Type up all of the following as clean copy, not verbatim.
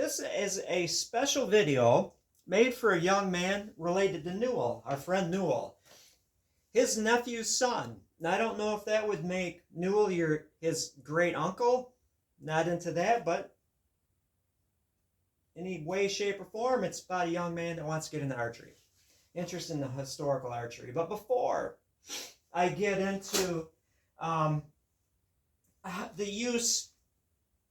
This is a special video made for a young man related to Newell, our friend Newell. His nephew's son. Now, I don't know if that would make Newell his great uncle. Not into that, but any way, shape, or form, it's about a young man that wants to get into archery. Interest in the historical archery. But before I get into the use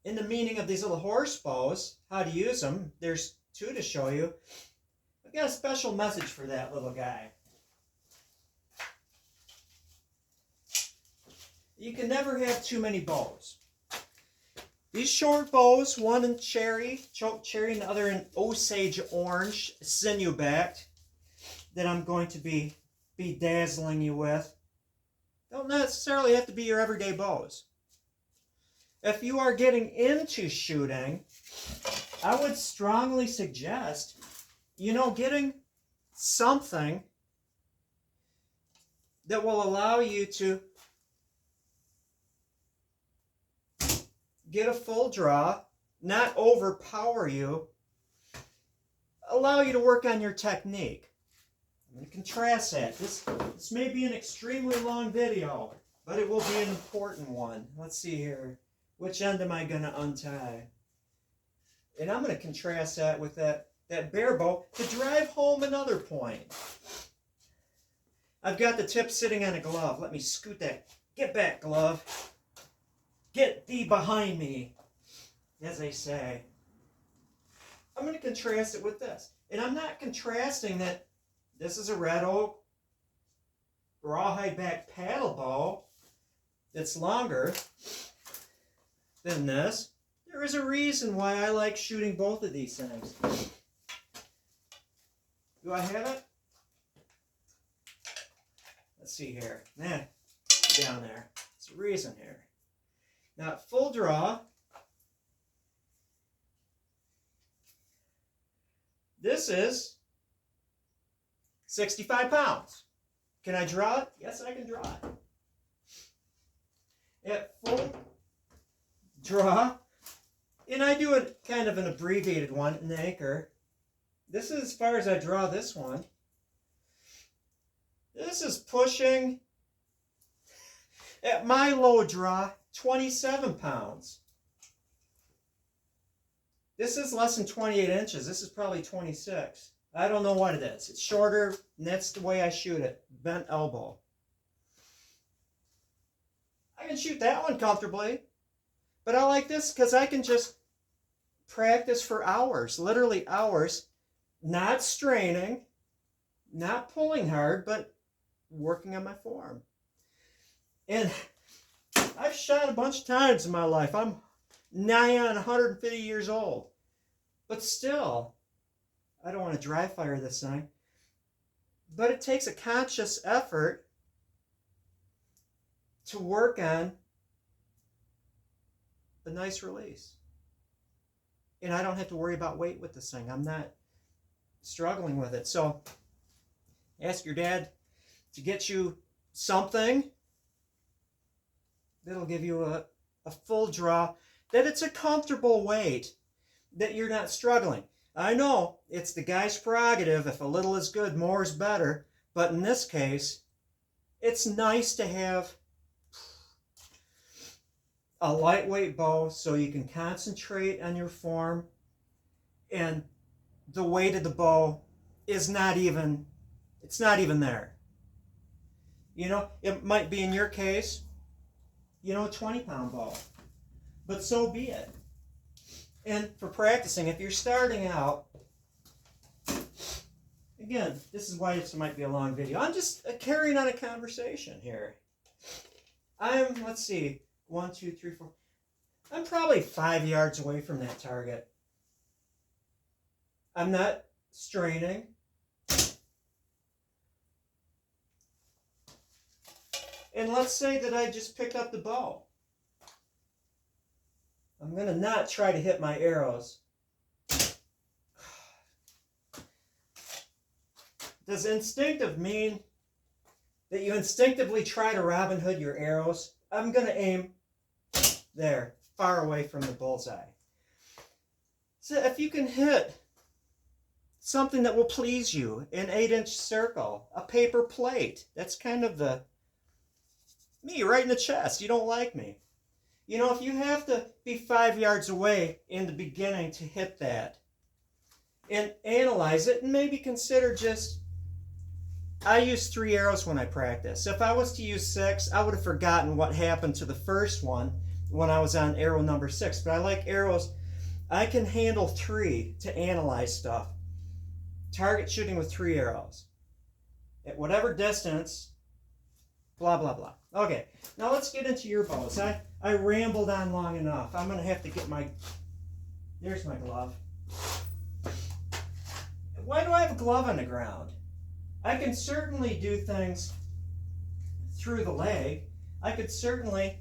in the meaning of these little horse bows, how to use them, there's two to show you. I've got a special message for that little guy. You can never have too many bows. These short bows, one in cherry, choke cherry, and the other in Osage orange, sinew-backed, that I'm going to be dazzling you with, don't necessarily have to be your everyday bows. If you are getting into shooting, I would strongly suggest, getting something that will allow you to get a full draw, not overpower you, allow you to work on your technique. I'm going to contrast that. This may be an extremely long video, but it will be an important one. Let's see here. Which end am I going to untie? And I'm going to contrast that with that bear bow to drive home another point. I've got the tip sitting on a glove. Let me scoot that. Get back, glove. Get thee behind me, as they say. I'm going to contrast it with this. And I'm not contrasting that this is a red oak rawhide back paddle bow that's longer than this. There is a reason why I like shooting both of these things. Do I have it? Let's see here. Down there. There's a reason here. Now, at full draw, this is 65 pounds. Can I draw it? Yes, I can draw it. At full draw, and I do it kind of an abbreviated one, an acre. This is as far as I draw this one. This is pushing, at my low draw, 27 pounds. This is less than 28 inches. This is probably 26. I don't know what it is. It's shorter, and that's the way I shoot it. Bent elbow. I can shoot that one comfortably. But I like this because I can just practice for hours, literally hours, not straining, not pulling hard, but working on my form. And I've shot a bunch of times in my life. I'm nigh on 150 years old. But still, I don't want to dry fire this thing. But it takes a conscious effort to work on a nice release. And I don't have to worry about weight with this thing. I'm not struggling with it. So ask your dad to get you something that'll give you a full draw, that it's a comfortable weight, that you're not struggling. I know it's the guy's prerogative. If a little is good, more is better. But in this case, it's nice to have a lightweight bow so you can concentrate on your form, and the weight of the bow is not even there. It might be in your case, a 20-pound bow, but so be it. And for practicing, if you're starting out, again, this is why this might be a long video. I'm just carrying on a conversation here. Let's see, 1, 2, 3, 4. I'm probably 5 yards away from that target. I'm not straining. And let's say that I just picked up the bow. I'm going to not try to hit my arrows. Does instinctive mean that you instinctively try to Robin Hood your arrows? I'm going to aim there, far away from the bullseye. So if you can hit something that will please you, an 8-inch circle, a paper plate, that's kind of the me right in the chest. You don't like me. You know, if you have to be 5 yards away in the beginning to hit that and analyze it and maybe consider just, I use 3 arrows when I practice. If I was to use 6, I would have forgotten what happened to the first one when I was on arrow number 6. But I like arrows. I can handle 3 to analyze stuff. Target shooting with 3 arrows. At whatever distance, blah, blah, blah. Okay, now let's get into your bows. I rambled on long enough. I'm going to have to get my, there's my glove. Why do I have a glove on the ground? I can certainly do things through the leg. I could certainly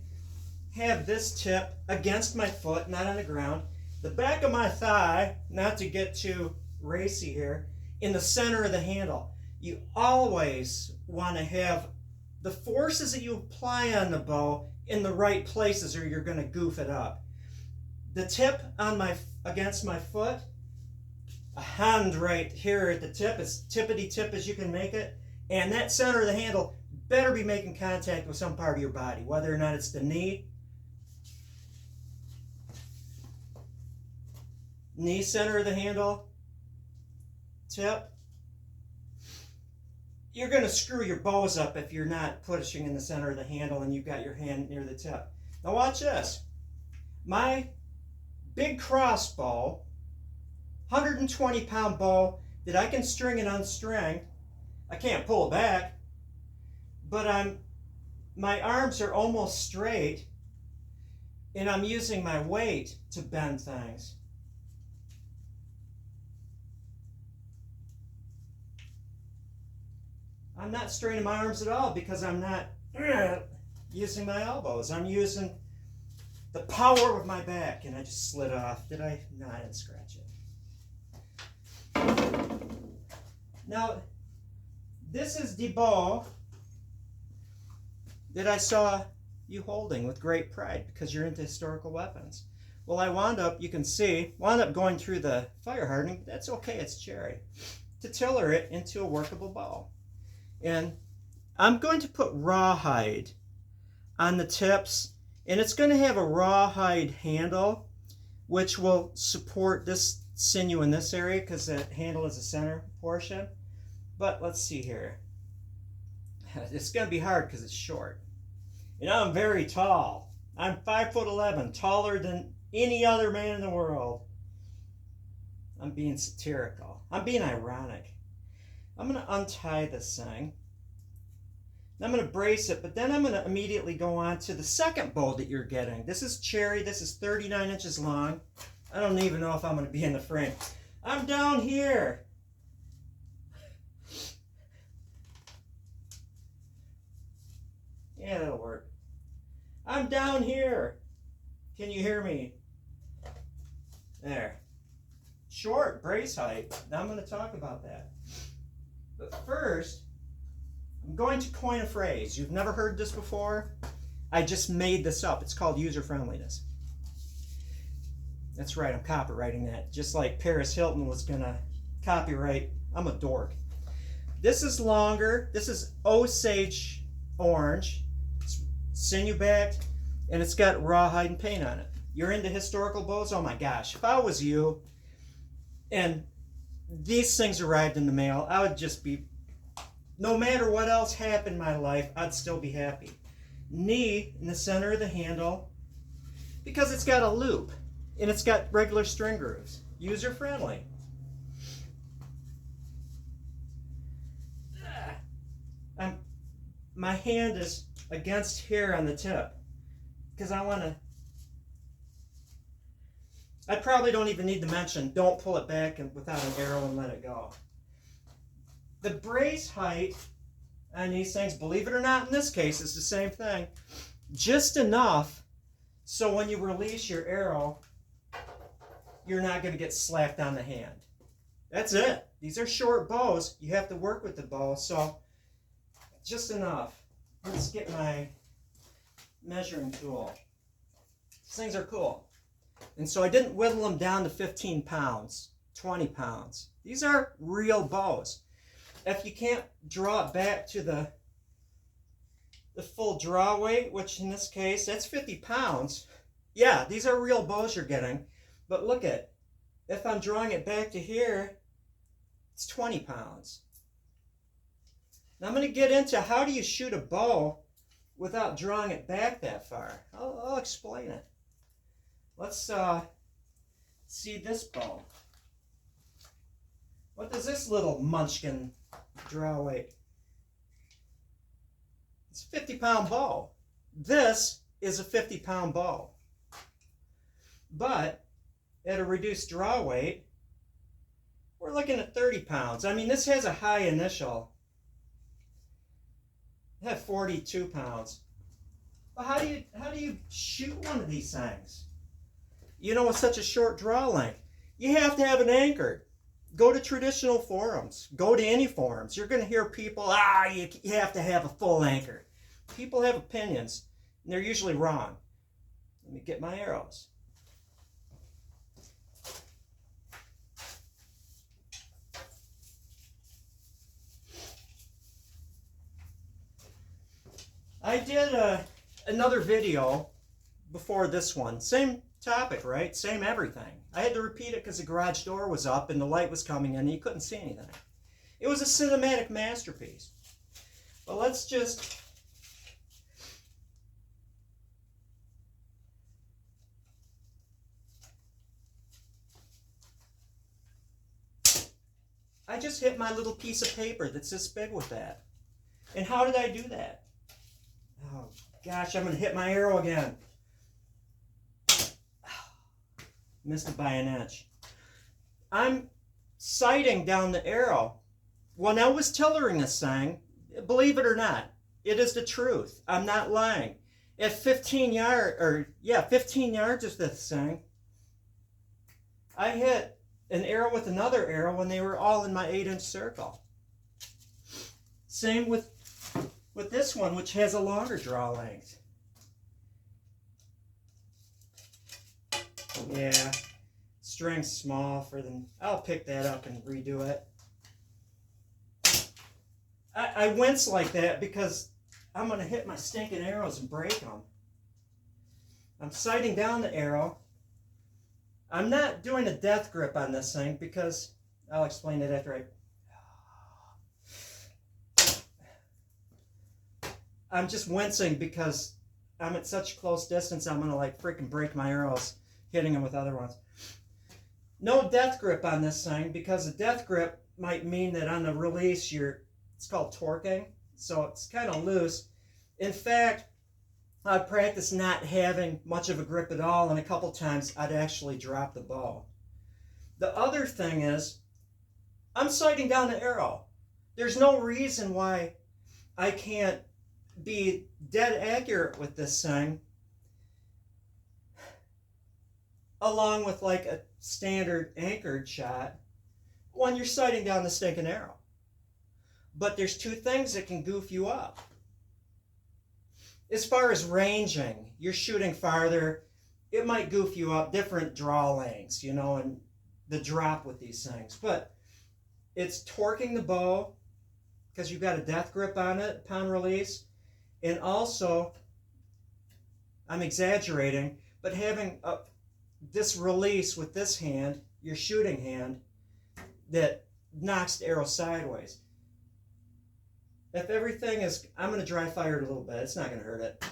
have this tip against my foot, not on the ground. The back of my thigh, not to get too racy here, in the center of the handle. You always want to have the forces that you apply on the bow in the right places or you're going to goof it up. The tip on against my foot, a hand right here at the tip, as tippity tip as you can make it, and that center of the handle better be making contact with some part of your body, whether or not it's the knee center of the handle, tip. You're going to screw your bows up if you're not pushing in the center of the handle and you've got your hand near the tip. Now watch this. My big crossbow, 120-pound bow that I can string and unstring. I can't pull it back, but my arms are almost straight and I'm using my weight to bend things. I'm not straining my arms at all because I'm not using my elbows. I'm using the power of my back, and I just slid off. Did I? No, I didn't scratch it. Now, this is the bow that I saw you holding with great pride because you're into historical weapons. Well, I wound up going through the fire hardening, but that's okay, it's cherry, to tiller it into a workable bow. And I'm going to put rawhide on the tips, and it's going to have a rawhide handle, which will support this sinew in this area because the handle is the center portion. But let's see here. It's going to be hard because it's short. And I'm very tall. I'm 5'11", taller than any other man in the world. I'm being satirical. I'm being ironic. I'm going to untie this thing. I'm going to brace it, but then I'm going to immediately go on to the second bow that you're getting. This is cherry. This is 39 inches long. I don't even know if I'm going to be in the frame. I'm down here. Yeah, that'll work. I'm down here. Can you hear me? There. Short brace height. Now I'm going to talk about that. But first, I'm going to coin a phrase. You've never heard this before? I just made this up. It's called user-friendliness. That's right, I'm copywriting that. Just like Paris Hilton was going to copyright. I'm a dork. This is longer. This is Osage orange. It's sinew-backed, and it's got rawhide and paint on it. You're into historical bows? Oh my gosh. If I was you, and these things arrived in the mail, I would just be, no matter what else happened in my life, I'd still be happy. Knee in the center of the handle, because it's got a loop, and it's got regular string grooves. User-friendly. My hand is against here on the tip, because I probably don't even need to mention, don't pull it back without an arrow and let it go. The brace height on these things, believe it or not, in this case, is the same thing. Just enough so when you release your arrow, you're not going to get slapped on the hand. That's it. These are short bows. You have to work with the bow, so just enough. Let's get my measuring tool. These things are cool. And so I didn't whittle them down to 15 pounds, 20 pounds. These are real bows. If you can't draw it back to the full draw weight, which in this case, that's 50 pounds. Yeah, these are real bows you're getting. But look at, if I'm drawing it back to here, it's 20 pounds. Now I'm going to get into how do you shoot a bow without drawing it back that far. I'll explain it. Let's see this bow. What does this little munchkin draw weight? It's a 50-pound bow. This is a 50-pound bow. But at a reduced draw weight, we're looking at 30 pounds. I mean, this has a high initial. It had 42 pounds. But how do you shoot one of these things? You know, with such a short draw length. You have to have it anchored. Go to traditional forums. Go to any forums. You're going to hear people, you have to have a full anchor. People have opinions, and they're usually wrong. Let me get my arrows. I did another video before this one. Same topic, right? Same everything. I had to repeat it because the garage door was up and the light was coming in and you couldn't see anything. It was a cinematic masterpiece. But let's just... I just hit my little piece of paper that's this big with that. And how did I do that? Oh, gosh, I'm going to hit my arrow again. Missed it by an inch. I'm sighting down the arrow. When I was tillering this thing, believe it or not, it is the truth. I'm not lying. At 15 yards of this thing, I hit an arrow with another arrow when they were all in my 8-inch circle. Same with this one, which has a longer draw length. Yeah, string's small for them. I'll pick that up and redo it. I wince like that because I'm going to hit my stinking arrows and break them. I'm sighting down the arrow. I'm not doing a death grip on this thing because I'll explain it after I'm just wincing because I'm at such close distance I'm going to like freaking break my arrows hitting them with other ones. No death grip on this thing because a death grip might mean that on the release it's called torquing, so it's kind of loose. In fact, I practiced not having much of a grip at all, and a couple times I'd actually drop the bow. The other thing is, I'm sighting down the arrow. There's no reason why I can't be dead accurate with this thing along with like a standard anchored shot when you're sighting down the stinking arrow. But there's two things that can goof you up. As far as ranging, you're shooting farther, it might goof you up, different draw lengths, you know, and the drop with these things. But it's torquing the bow because you've got a death grip on it upon release. And also, I'm exaggerating, but having this release with this hand, your shooting hand, that knocks the arrow sideways. If everything is, I'm going to dry fire it a little bit. It's not going to hurt it.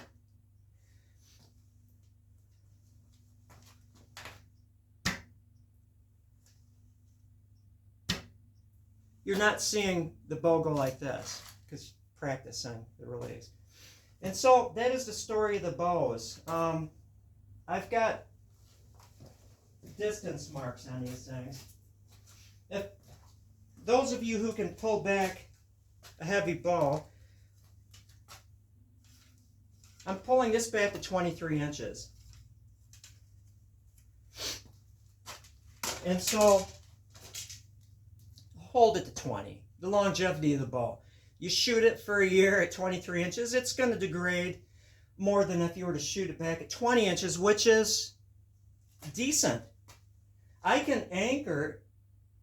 You're not seeing the bow go like this because practicing the release. And so that is the story of the bows. I've got distance marks on these things. If those of you who can pull back a heavy bow, I'm pulling this back to 23 inches. And so hold it to 20, the longevity of the bow. You shoot it for a year at 23 inches, it's going to degrade more than if you were to shoot it back at 20 inches, which is decent. I can anchor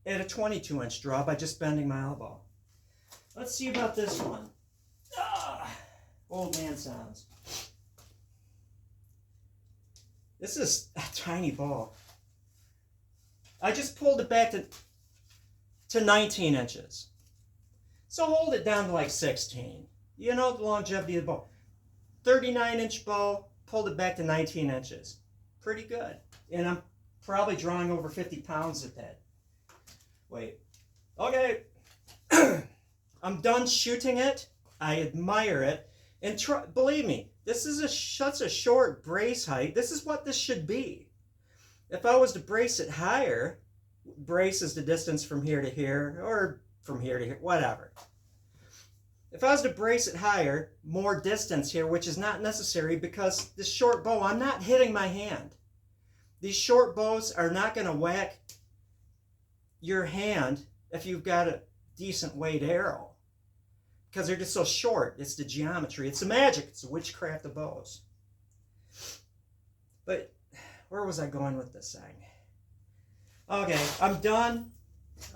at a 22-inch draw by just bending my elbow. Let's see about this one. Old man sounds. This is a tiny ball. I just pulled it back to 19 inches. So hold it down to like 16. You know the longevity of the bow. 39-inch bow, pulled it back to 19 inches. Pretty good. And I'm probably drawing over 50 pounds at that. Wait. Okay. I'm done shooting it. I admire it. And believe me, this is such a short brace height. This is what this should be. If I was to brace it higher, brace is the distance from here to here, or from here to here, whatever. If I was to brace it higher, more distance here, which is not necessary because this short bow, I'm not hitting my hand. These short bows are not going to whack your hand if you've got a decent weight arrow. Because they're just so short. It's the geometry. It's the magic. It's the witchcraft of bows. But where was I going with this thing? Okay, I'm done.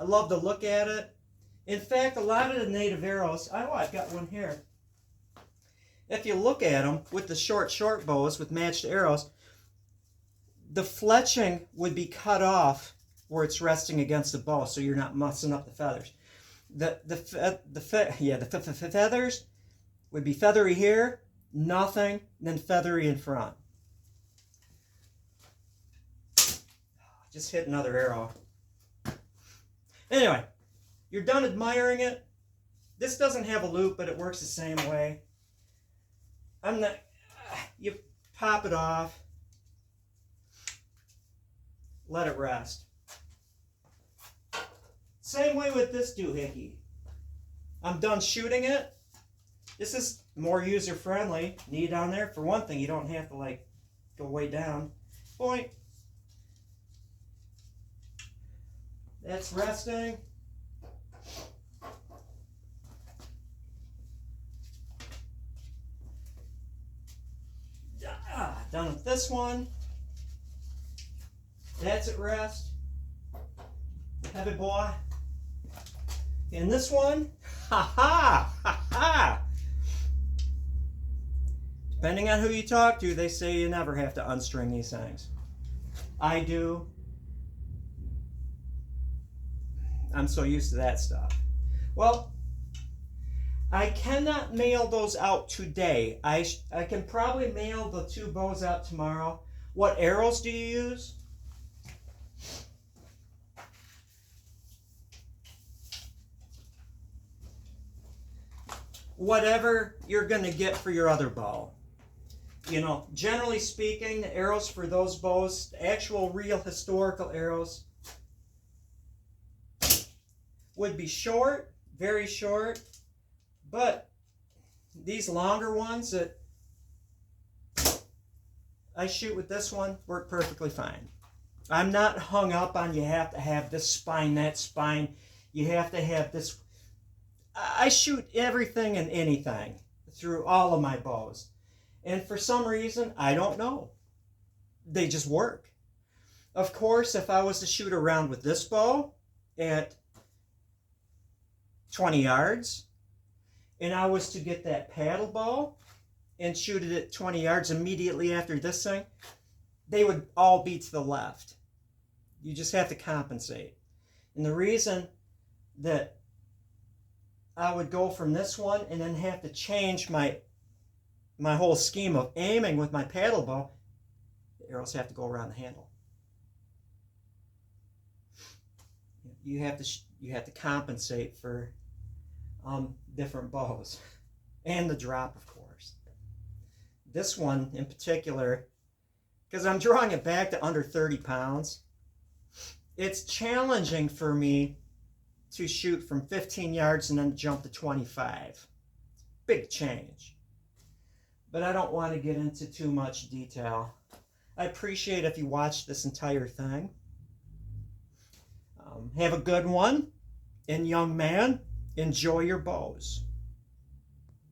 I love to look at it. In fact, a lot of the native arrows, I've got one here. If you look at them with the short bows with matched arrows, the fletching would be cut off where it's resting against the bow, so you're not mussing up the feathers. The feathers would be feathery here, nothing, then feathery in front. Just hit another arrow. Anyway, you're done admiring it. This doesn't have a loop, but it works the same way. You pop it off. Let it rest. Same way with this doohickey. I'm done shooting it. This is more user-friendly. Knee down there. For one thing, you don't have to go way down. Point. That's resting. Done with this one. That's at rest. Heavy boy. And this one, depending on who you talk to, they say you never have to unstring these things. I do. I'm so used to that stuff. Well, I cannot mail those out today. I can probably mail the 2 bows out tomorrow. What arrows do you use? Whatever you're going to get for your other bow. You know, generally speaking, the arrows for those bows, actual real historical arrows, would be short, very short, but these longer ones that I shoot with this one work perfectly fine. I'm not hung up on you have to have this spine, that spine, you have to have this. I shoot everything and anything through all of my bows. And for some reason, I don't know. They just work. Of course, if I was to shoot around with this bow at 20 yards, and I was to get that paddle bow and shoot it at 20 yards immediately after this thing, they would all be to the left. You just have to compensate. And the reason that I would go from this one and then have to change my whole scheme of aiming with my paddle bow, the arrows have to go around the handle. You have to compensate for different bows and the drop, of course. This one in particular, because I'm drawing it back to under 30 pounds, it's challenging for me to shoot from 15 yards and then jump to 25. Big change. But I don't want to get into too much detail. I appreciate if you watch this entire thing. Have a good one. And young man, enjoy your bows.